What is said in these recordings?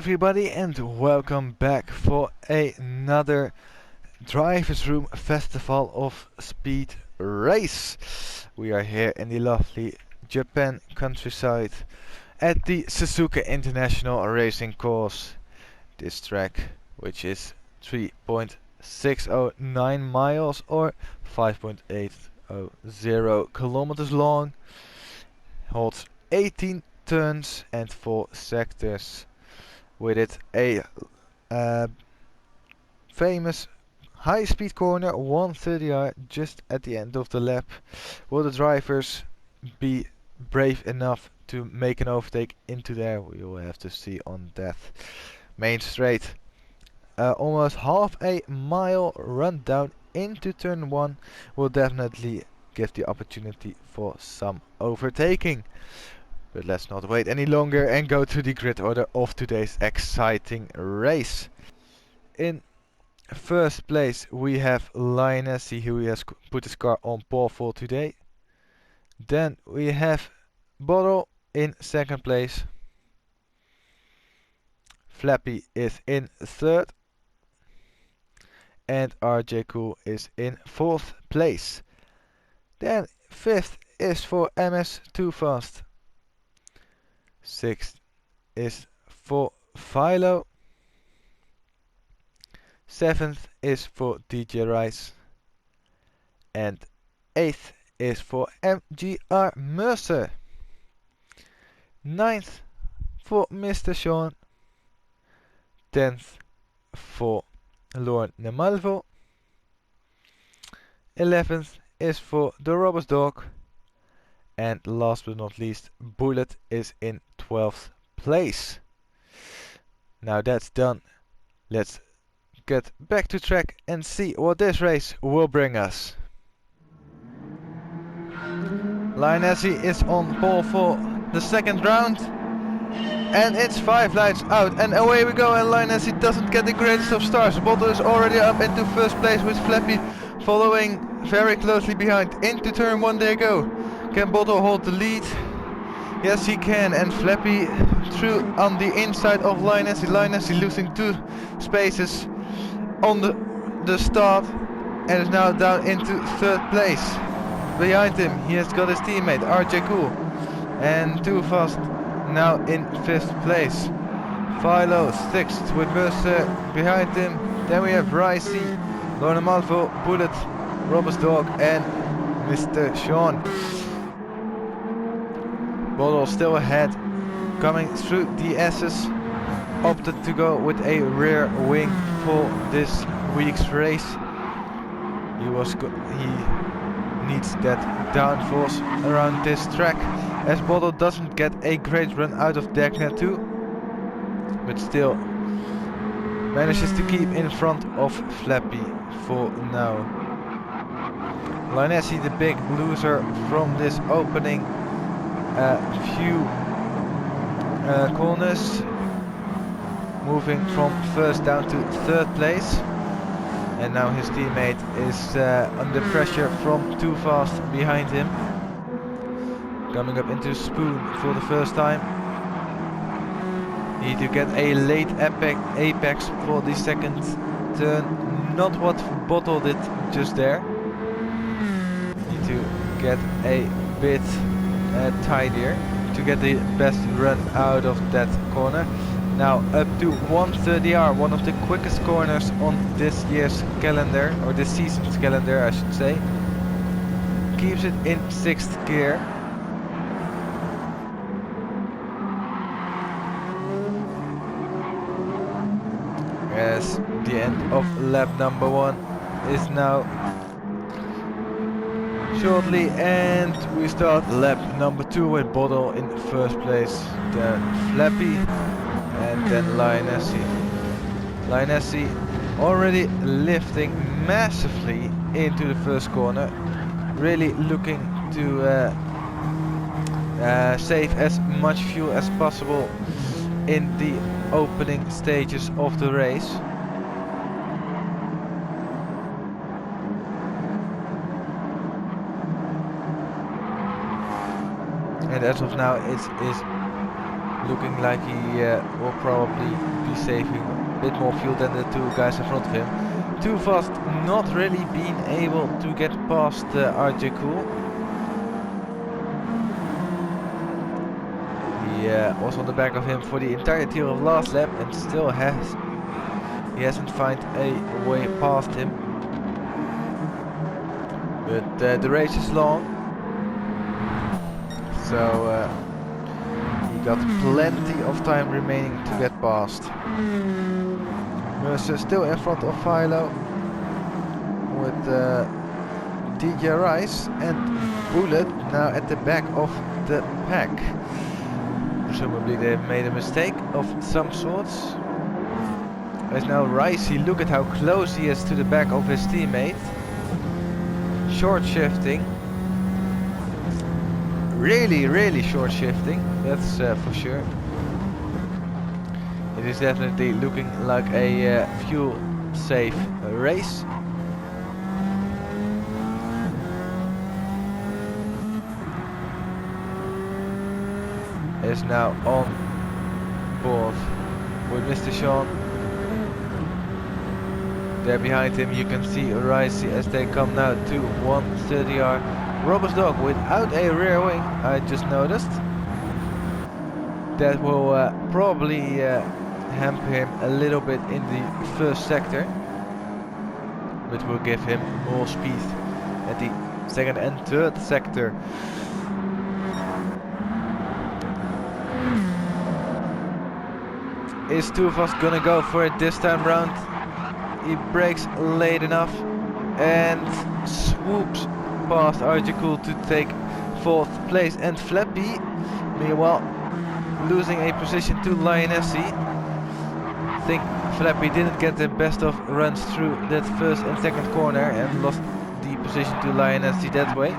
everybody and welcome back for another Driversroom Festival of Speed race. We are here in the lovely Japan countryside at the Suzuka International Racing Course. This track, which is 3.609 miles or 5.800 kilometers long, holds 18 turns and 4 sectors. With it a famous high speed corner 130R just at the end of the lap. Will the drivers be brave enough to make an overtake into there? We will have to see on that main straight. Almost half a mile run down into turn 1 will definitely give the opportunity for some overtaking. But let's not wait any longer and go to the grid order of today's exciting race. In first place we have Lionessy, who has put his car on pole for today. Then we have Bottle in second place. Flappy is in third. And RJ Cool is in fourth place. Then fifth is for MS Too Fast. Sixth is for Philo. Seventh is for DJ Rice. And eighth is for MGR Mercer. Ninth for Mr. Sean. 10th for Lorne Nemalvo. 11th is for the Robbers Dog. And last but not least, Bullet is in 12th place. Now that's done. Let's get back to track and see what this race will bring us. Lionessy is on pole for the second round. And it's 5 lights out and away we go, and Lionessy doesn't get the greatest of starts. Bottle is already up into first place with Flappy following very closely behind. Into turn 1 they go. Can Bottle hold the lead? Yes he can, and Flappy through on the inside of Lionessy. Lionessy losing 2 spaces on the start and is now down into third place. Behind him he has got his teammate RJ Cool and Too Fast now in 5th place. Philo 6th with Mercer behind him. Then we have Ricey, Lorne Malvo, Bullet, Robbers Dog and Mr. Sean. Bottle still ahead, coming through the S's. Opted to go with a rear wing for this week's race. He needs that downforce around this track, as Bottle doesn't get a great run out of Dagna too, but still manages to keep in front of Flappy for now. Lionessy, the big loser from this opening few corners, moving from first down to third place, and now his teammate is under pressure from Too Fast behind him, coming up into Spoon for the first time. Need to get a late apex for the second turn, not what Bottle did just there. Need to get a bit tidier to get the best run out of that corner. Now up to 130R, one of the quickest corners on this year's calendar, or this season's calendar I should say. Keeps it in 6th gear. As the end of lap number 1 is now shortly, and we start lap number 2 with Bottle in first place, then Flappy, and then Lionessy. Lionessy already lifting massively into the first corner, really looking to save as much fuel as possible in the opening stages of the race. And as of now it is looking like he will probably be saving a bit more fuel than the two guys in front of him. Too fast, not really being able to get past RJ Cool. He was on the back of him for the entirety of last lap and still he hasn't found a way past him. But the race is long, so he got plenty of time remaining to get past. Mercer still in front of Philo with DJ Rice, and Bullet now at the back of the pack. Presumably they made a mistake of some sorts. As now Ricey, look at how close he is to the back of his teammate. Short shifting. Really short shifting, that's for sure. It is definitely looking like a fuel safe race. Is now on board with Mr. Sean. There behind him you can see Ricey as they come now to 130R. Robert's dog without a rear wing, I just noticed. That will probably hamper him a little bit in the first sector, but will give him more speed at the second and third sector. Is Too Fast gonna go for it this time round? He brakes late enough and swoops past RJ Cool to take 4th place, and Flappy meanwhile losing a position to Lionessy. I think Flappy didn't get the best of runs through that first and second corner and lost the position to Lionessy that way.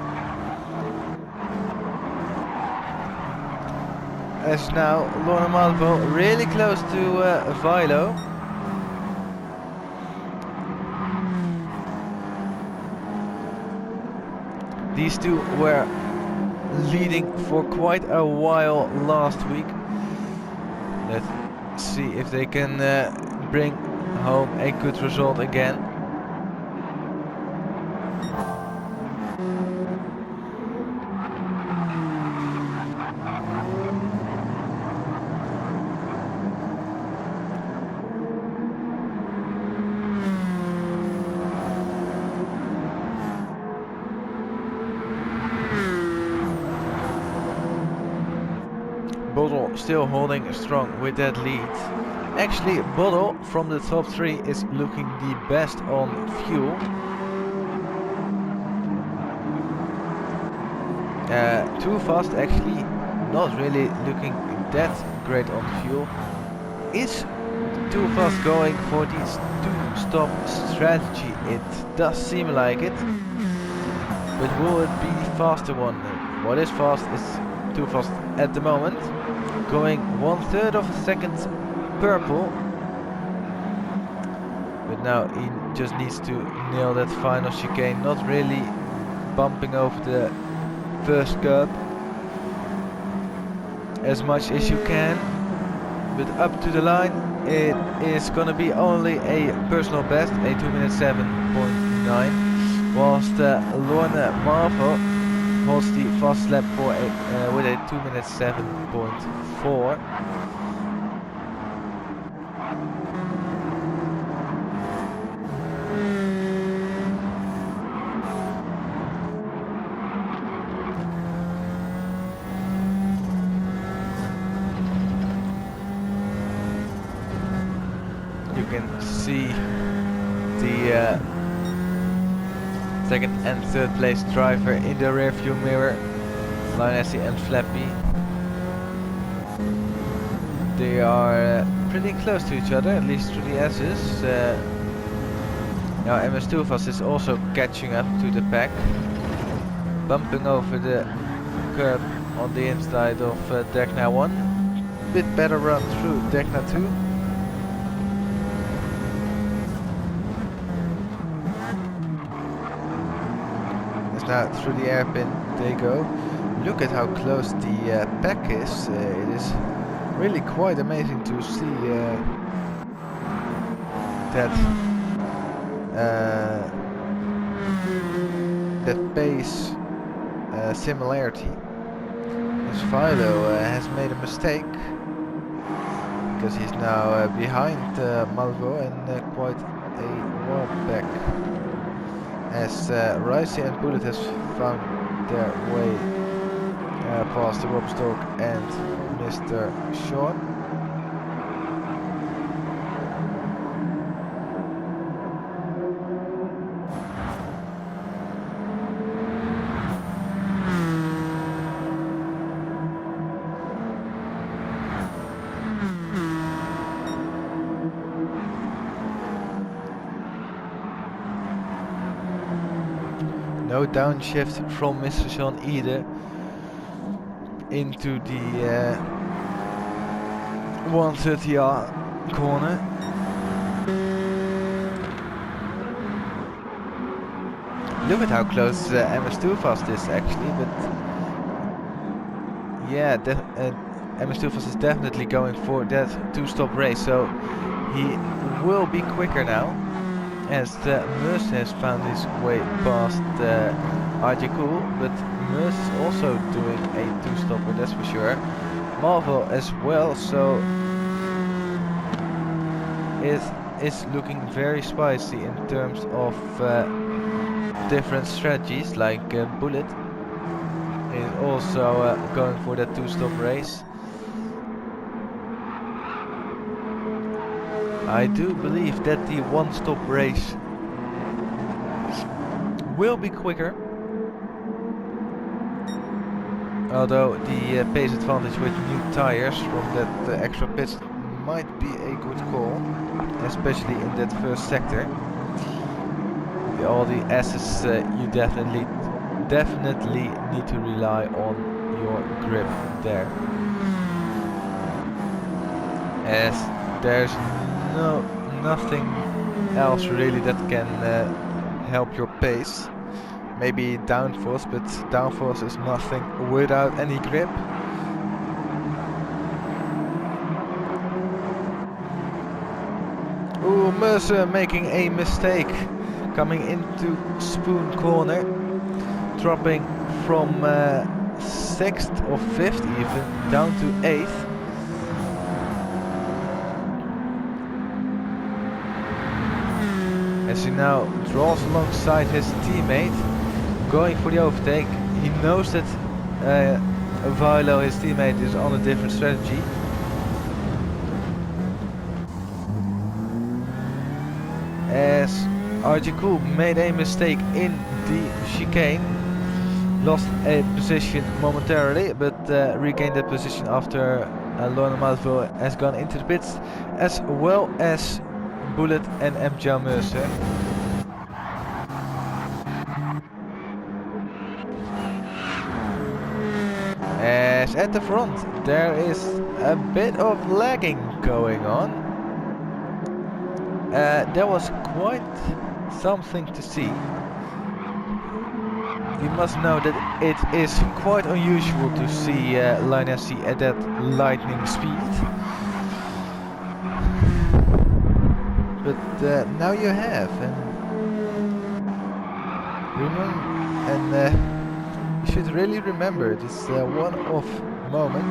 As now Lorna Malvo really close to Vilo. These two were leading for quite a while last week. Let's see if they can bring home a good result again. Bottle still holding strong with that lead. Actually, Bottle from the top 3 is looking the best on fuel. Too Fast actually not really looking that great on fuel. Is Too Fast going for this two-stop strategy? It does seem like it. But will it be the faster one? What is fast is Too Fast at the moment. Going 1/3 of a second purple. But now he just needs to nail that final chicane, not really bumping over the first curb as much as you can, but up to the line it is gonna be only a personal best, a 2:07.9, whilst Lorna Marvel holds the fast lap for with a 2:07.4. You can see the second and third place driver in the rear view mirror, Lionessy and Flappy. They are pretty close to each other, at least through the S's. Now MS Too Fast is also catching up to the pack, bumping over the curb on the inside of Degna 1. Bit better run through Degna 2. Now through the airpin they go. Look at how close the pack is. It is really quite amazing to see that that pace similarity. As Philo has made a mistake because he's now behind Malvo and quite a while back. As Ricey and Bullet has found their way past the Robstock and Mr. Sean. No downshift from Mr. Sean either into the 130R corner. Look at how close MS2 Fast is actually, but yeah, MS2 Fast is definitely going for that two-stop race, so he will be quicker now. As Merce has found his way past RJ Cool, but Merce is also doing a two-stopper, that's for sure. Marvel as well, so it is looking very spicy in terms of different strategies, like Bullet is also going for that two-stop race. I do believe that the one-stop race will be quicker, although the pace advantage with new tires from that extra pits might be a good call, especially in that first sector. All the S's you definitely need to rely on your grip there, as there's nothing else really that can help your pace. Maybe downforce, but downforce is nothing without any grip. Ooh, Mercer making a mistake, coming into Spoon corner, dropping from 6th or 5th even down to 8th. As he now draws alongside his teammate, going for the overtake. He knows that Vilo, his teammate, is on a different strategy. As RJ Cool made a mistake in the chicane, lost a position momentarily, but regained that position after Lorna Malvo has gone into the pits, as well as Bullet and MJ Mercer. As at the front there is a bit of lagging going on. There was quite something to see. You must know that it is quite unusual to see Linesi at that lightning speed. But now you have, and you should really remember this one-off moment.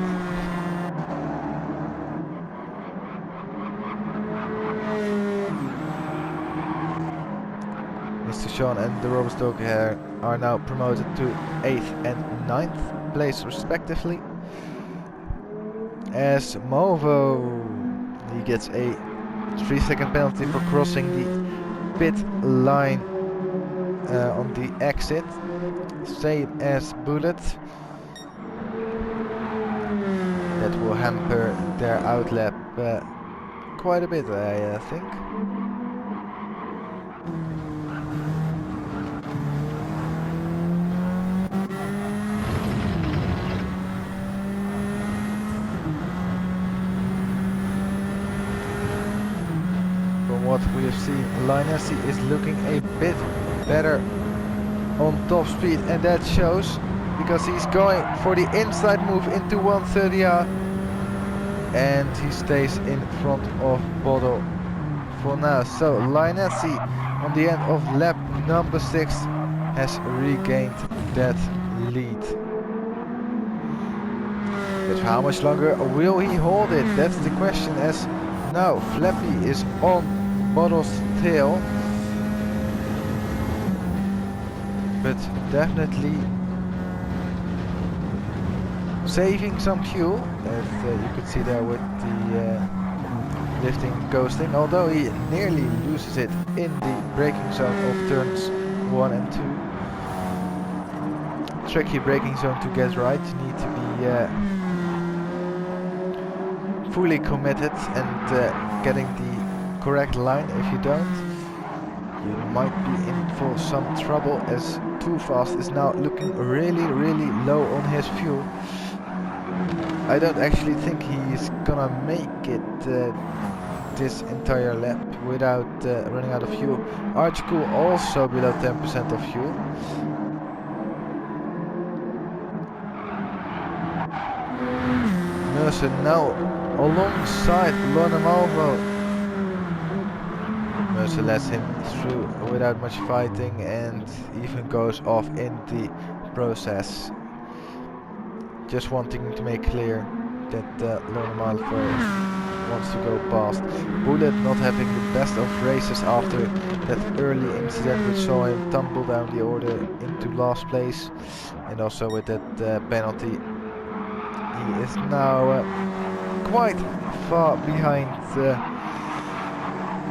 Mr. Sean and the Robostock are now promoted to 8th and 9th place respectively. As Movo, he gets a 3-second penalty for crossing the pit line on the exit, same as Bullet. That will hamper their outlap quite a bit, I think. What we have seen, Linesi is looking a bit better on top speed, and that shows because he's going for the inside move into 130R, and he stays in front of Bodo for now. So Linesi on the end of lap number 6 has regained that lead. But how much longer will he hold it? That's the question, as now Flappy is on Bodo's tail. But definitely saving some fuel, as you could see there with the lifting coasting, although he nearly loses it in the braking zone of turns 1 and 2. Tricky braking zone to get right. You need to be fully committed and getting the correct line. If you don't, you might be in for some trouble, as Too Fast is now looking really low on his fuel. I don't actually think he's gonna make it this entire lap without running out of fuel. Archcool also below 10% of fuel. Mercer now alongside Lorna Malvo. Mercer lets him through without much fighting and even goes off in the process. Just wanting to make clear that Lorna Malvo wants to go past. Bullet not having the best of races after that early incident which saw him tumble down the order into last place, and also with that penalty he is now quite far behind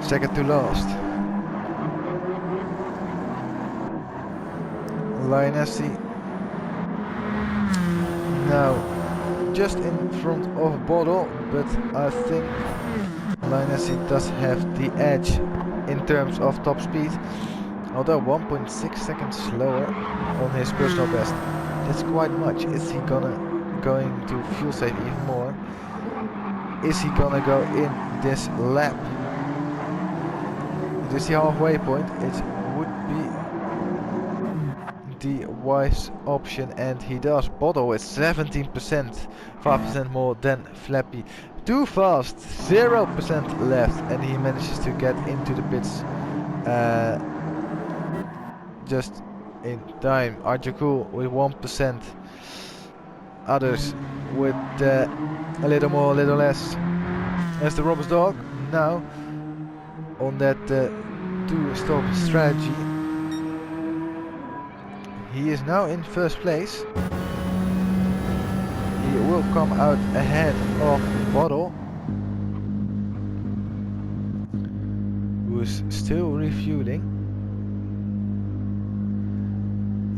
second to last. Linesi now just in front of Bodo, but I think Linesi does have the edge in terms of top speed, although 1.6 seconds slower on his personal best. That's quite much. Is he going to fuel save even more? Is he gonna go in this lap? It is the halfway point. It would be the wise option, and he does. Bodo is 17%, 5% more than Flappy. Too Fast, 0% left, and he manages to get into the pits just in time. Archcool with 1%, others with a little more, a little less. As the Roberts dog now on that two-stop strategy. He is now in first place. He will come out ahead of Bodo, who is still refueling,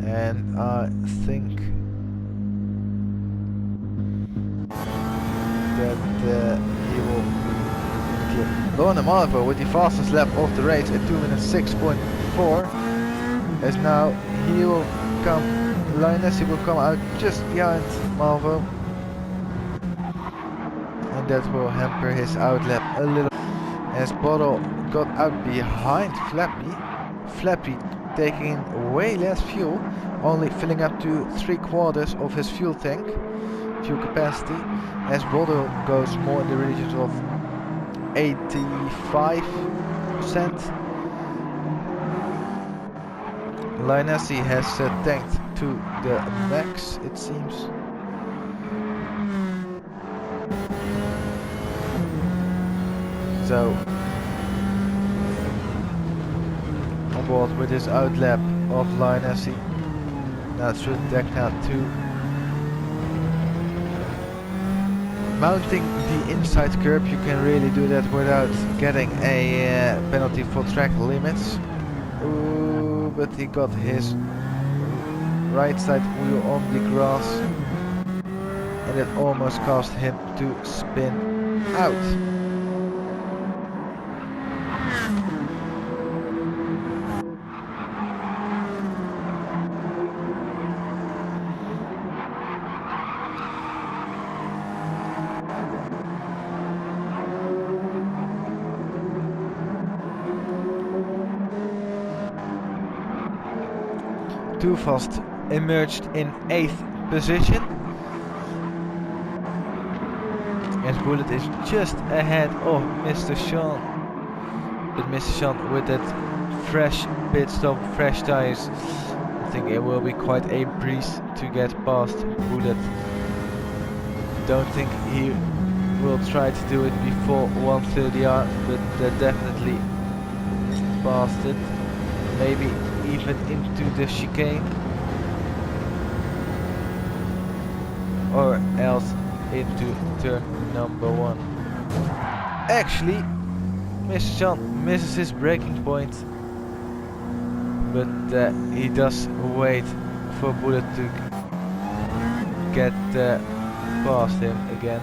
and I think that he will kill Lorna Malvo with the fastest lap of the race at 2 minutes 6.4. As now he will come, Linesi will come out just behind Malvo, and that will hamper his outlap a little. As Bodo got out behind Flappy, Flappy taking in way less fuel, only filling up to 3/4 of his fuel tank, fuel capacity, as Bodo goes more in the regions of 85%. Linesi has tanked to the max, it seems. So on board with his outlap of Linesi. Now through deck now 2. Mounting the inside curb, you can really do that without getting a penalty for track limits. Ooh, but he got his right side wheel on the grass, and it almost caused him to spin out. Too Fast emerged in 8th position. as Bullet is just ahead of Mr. Sean. But Mr. Sean with that fresh pit stop, fresh tires, I think it will be quite a breeze to get past Bullet. Don't think he will try to do it before 130R, but definitely past it. Maybe even into the chicane. Or else into turn number 1. Actually, Mr. Sean misses his braking point, but he does wait for Bullet to get past him again.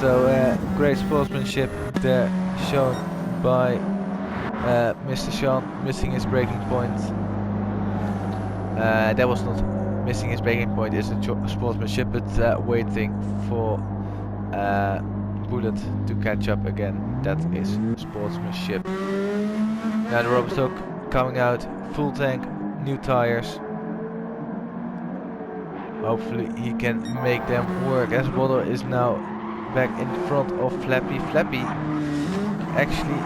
So great sportsmanship there shown by Mr. Sean, missing his braking point. That was not missing his braking point, isn't sportsmanship, but waiting for Bullet to catch up again. That is sportsmanship. Now the rubber stock coming out, full tank, new tires. Hopefully he can make them work, as Waddle is now back in front of Flappy. Flappy actually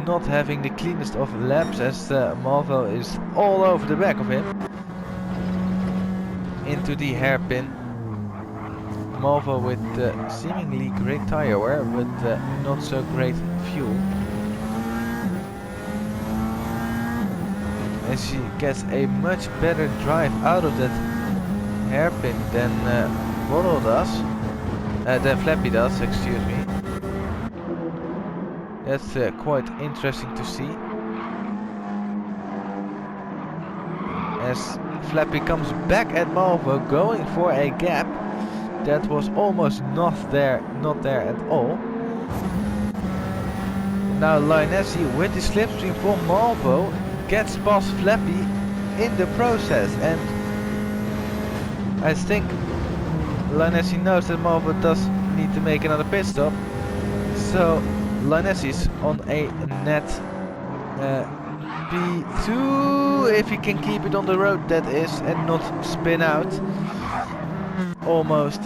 not having the cleanest of laps, as Marvel is all over the back of him into the hairpin. Marvel with seemingly great tire wear, but not so great fuel. And she gets a much better drive out of that hairpin than Waddle does, than Flappy does, excuse me. That's quite interesting to see, as Flappy comes back at Marvel, going for a gap that was almost not there at all. Now Lionessy with the slipstream for Marvel gets past Flappy in the process, and I think Lionessy knows that Marvel does need to make another pit stop, so Lionessy's on a net P2, if he can keep it on the road, that is, and not spin out. Almost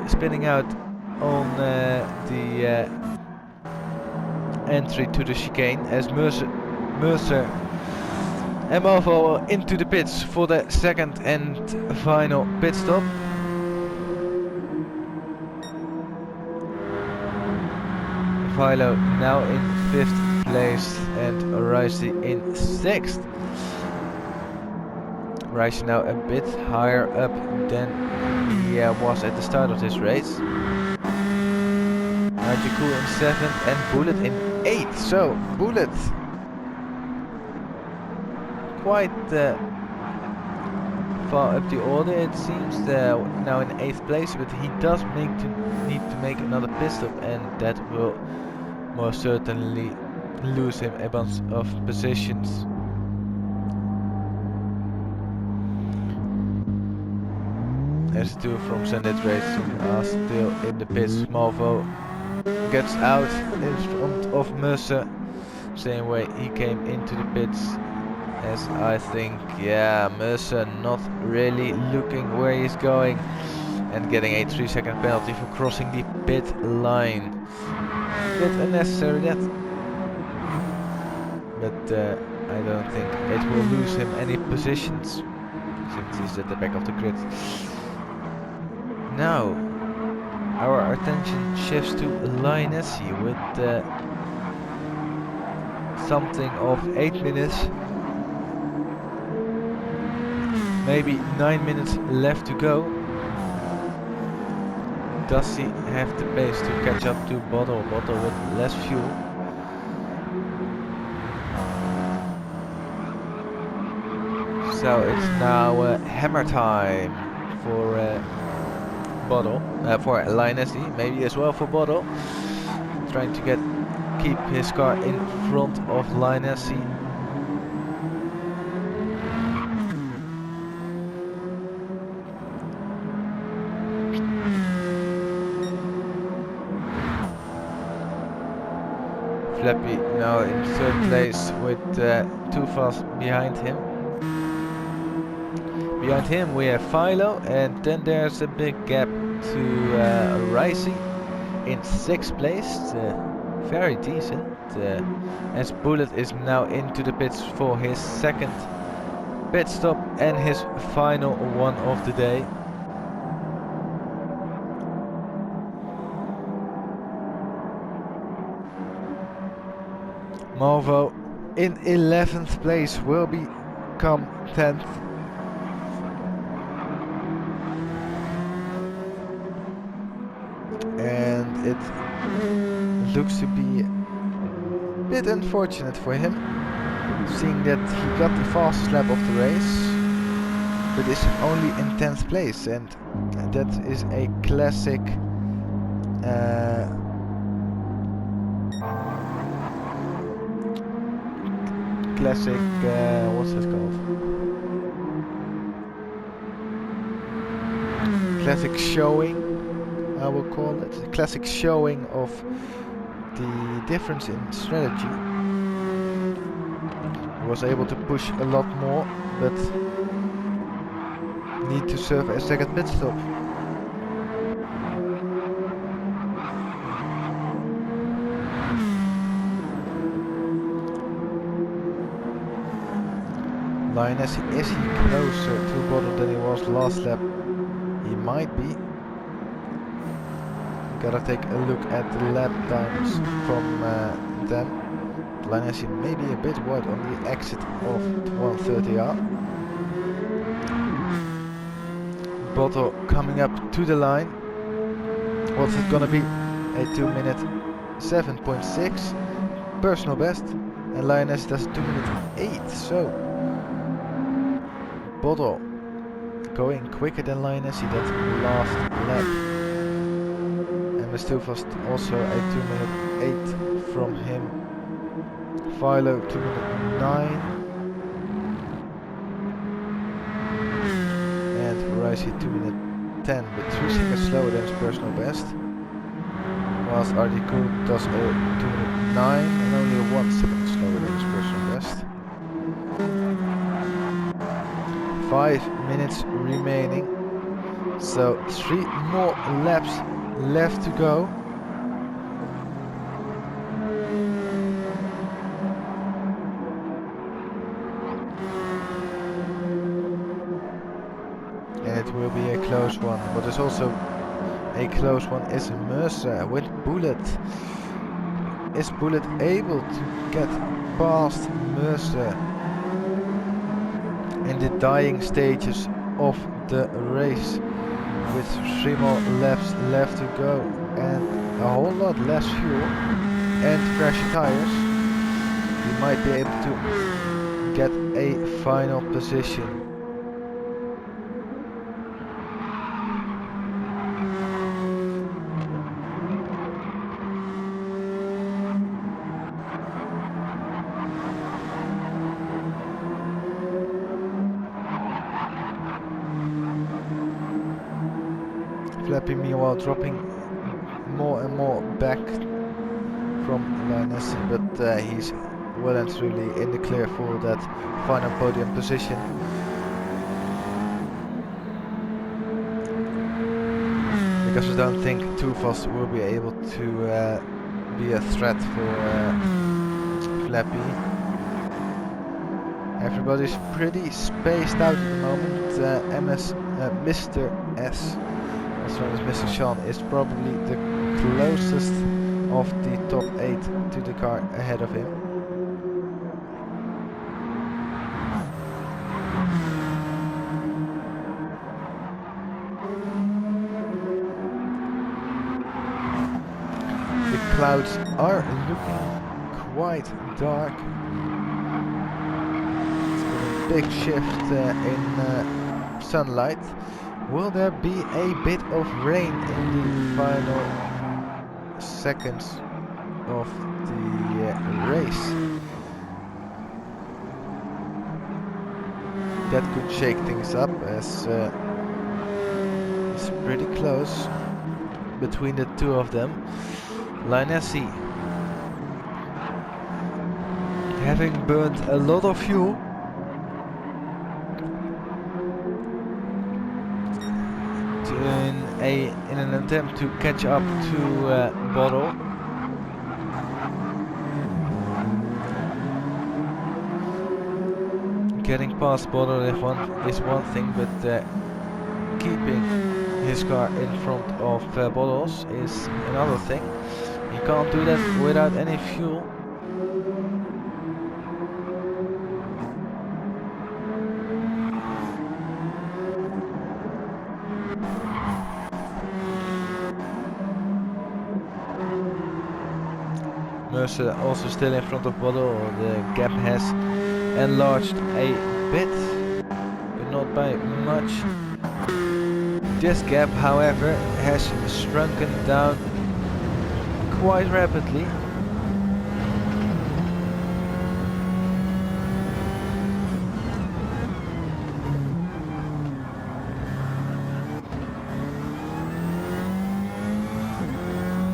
spinning out on the entry to the chicane, as Mercer and Marvel into the pits for the second and final pit stop. Philo now in 5th place and Ricey in 6th. Ricey now a bit higher up than he was at the start of this race. Cool in 7th and Bullet in 8th. So Bullet quite far up the order, it seems, now in 8th place, but he does need to make another pit stop, and that will most certainly lose him a bunch of positions. As the two from Sunday's Racing are still in the pits. Malvo gets out in front of Mercer, same way he came into the pits. As I think, yeah, Mercer not really looking where he's going and getting a 3-second penalty for crossing the pit line. Bit unnecessary that, but I don't think it will lose him any positions since he's at the back of the grid. Now our attention shifts to Lionessy with something of 8 minutes, maybe 9 minutes left to go. Does he have the pace to catch up to Bottle with less fuel? So it's now hammer time for Bottle, for Lionessy, maybe as well for Bottle, trying to keep his car in front of Lionessy. Flappy now in 3rd place with too fast behind him. Behind him we have Philo, and then there's a big gap to Ricey in 6th place. Very decent. As Bullet is now into the pits for his second pit stop and his final one of the day. Malvo in 11th place will become 10th. And it looks to be a bit unfortunate for him, seeing that he got the fastest lap of the race, but is only in 10th place, and that is a classic what's it called? Classic showing, I will call it. A classic showing of the difference in strategy. He was able to push a lot more, but need to serve a second pit stop. Lioness, is he closer to the bottom than he was last lap? He might be. Gotta take a look at the lap times from them. Lioness may be a bit wide on the exit of 130R. Bottle coming up to the line. What's it gonna be? A 2-minute 7.6 personal best, and Lioness does 2-minute 8. So Bottle going quicker than Lioness that last lap. And Mistufast also a 2-minute 8 from him. Philo 2-minute 9. And Ricey 2-minute 10, but 3 seconds slower than his personal best. Whilst Article does a 2-minute 9 and only 1 second slower than his personal best. 5 minutes remaining, so 3 more laps left to go. And it will be a close one. What is also a close one is Mercer with Bullet. Is Bullet able to get past Mercer in the dying stages of the race, with 3 more laps left to go and a whole lot less fuel and fresh tires? He might be able to get a final position. Flappy meanwhile dropping more and more back from Lioness, but he's well and truly in the clear for that final podium position. Because I don't think Tufas will be able to be a threat for Flappy. Everybody's pretty spaced out at the moment. Mr. S, as well as Mr. Sean, is probably the closest of the top 8 to the car ahead of him. The clouds are looking quite dark. It's been a big shift in sunlight. Will there be a bit of rain in the final seconds of the race? That could shake things up, as it's pretty close between the two of them. Lioness, having burned a lot of fuel, in an attempt to catch up to Bottle. Getting past Bottle is one thing, but keeping his car in front of Bottles is another thing. You can't do that without any fuel. Mercer also still in front of Bottle. The gap has enlarged a bit, but not by much. This gap, however, has shrunken down quite rapidly.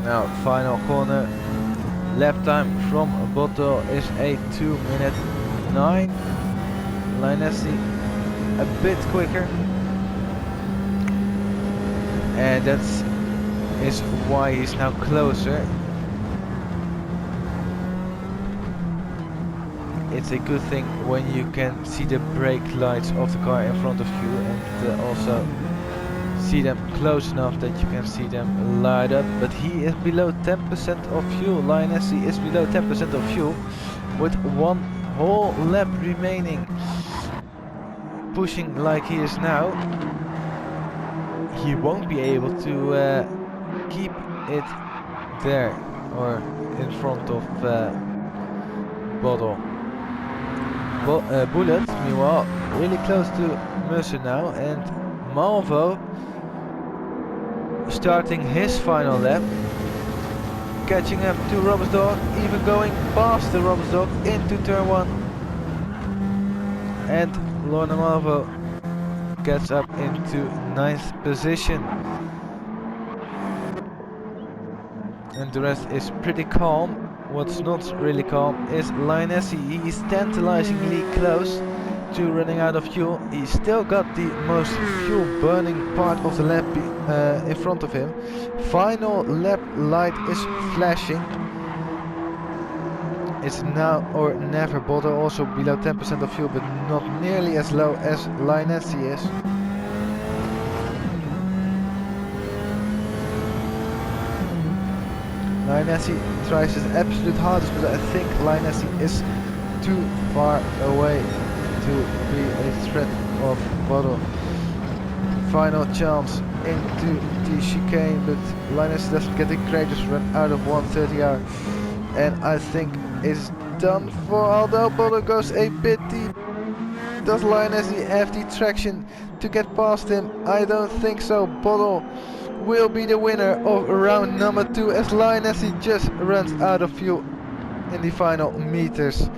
Now, final corner. Lap time from Botto is a 2:09. Linesi a bit quicker, and that is why he's now closer. It's a good thing when you can see the brake lights of the car in front of you, and also see them close enough that you can see them light up. But he is below 10% of fuel. Linesi is below 10% of fuel with one whole lap remaining. Pushing like he is now, he won't be able to keep it there or in front of Bottle. Bullet, meanwhile, really close to Mercer now, and Malvo starting his final lap, catching up to Robert's dog, even going past the Robert's dog into turn 1, and Lorna Malvo gets up into 9th position, and the rest is pretty calm. What's not really calm is Linesi. He is tantalizingly close to running out of fuel. He's still got the most fuel burning part of the lap in front of him. Final lap light is flashing. It's now or never. Bottle also below 10% of fuel, but not nearly as low as Linesi is. Linesi tries his absolute hardest, but I think Linesi is too far away to be a threat of Bottle. Final chance into the chicane, but Linesi doesn't get a greatest run out of 1:30 and I think it's done for. Although Bottle goes a bit deep. Does Linesi have the traction to get past him? I don't think so. Bottle will be the winner of round number 2 as Linesi just runs out of fuel in the final meters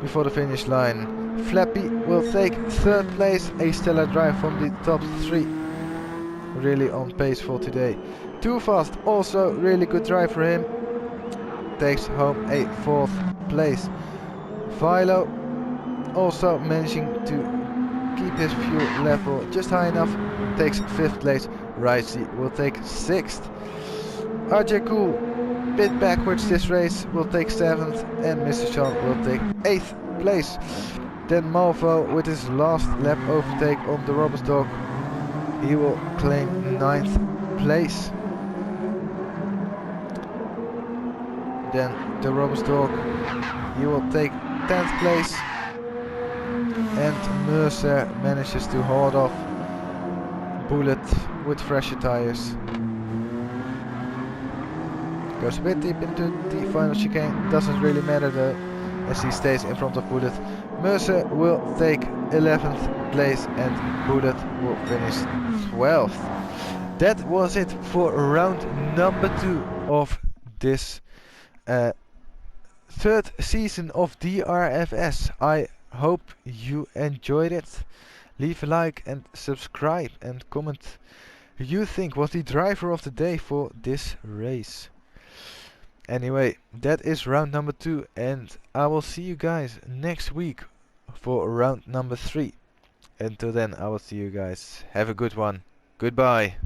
before the finish line. Flappy will take 3rd place, a stellar drive from the top 3. Really on pace for today. Too Fast, also really good drive for him. Takes home a 4th place. Philo also managing to keep his fuel level just high enough. Takes 5th place. Ricey will take 6th. RJ Cool, bit backwards this race, will take 7th, and Mr. Sean will take 8th place. Then Malvo with his last lap overtake on the Roberts dog, he will claim 9th place. Then the Roberts dog, he will take 10th place, and Mercer manages to hold off Bullet with fresher tires. Goes a bit deep into the final chicane, doesn't really matter though, as he stays in front of Bullet. Mercer will take 11th place and Bullet will finish 12th. That was it for round number 2 of this 3rd season of DRFS. I hope you enjoyed it. Leave a like and subscribe and comment who you think was the driver of the day for this race. Anyway, that is round number 2 and I will see you guys next week for round number 3. Until then, I will see you guys. Have a good one. Goodbye.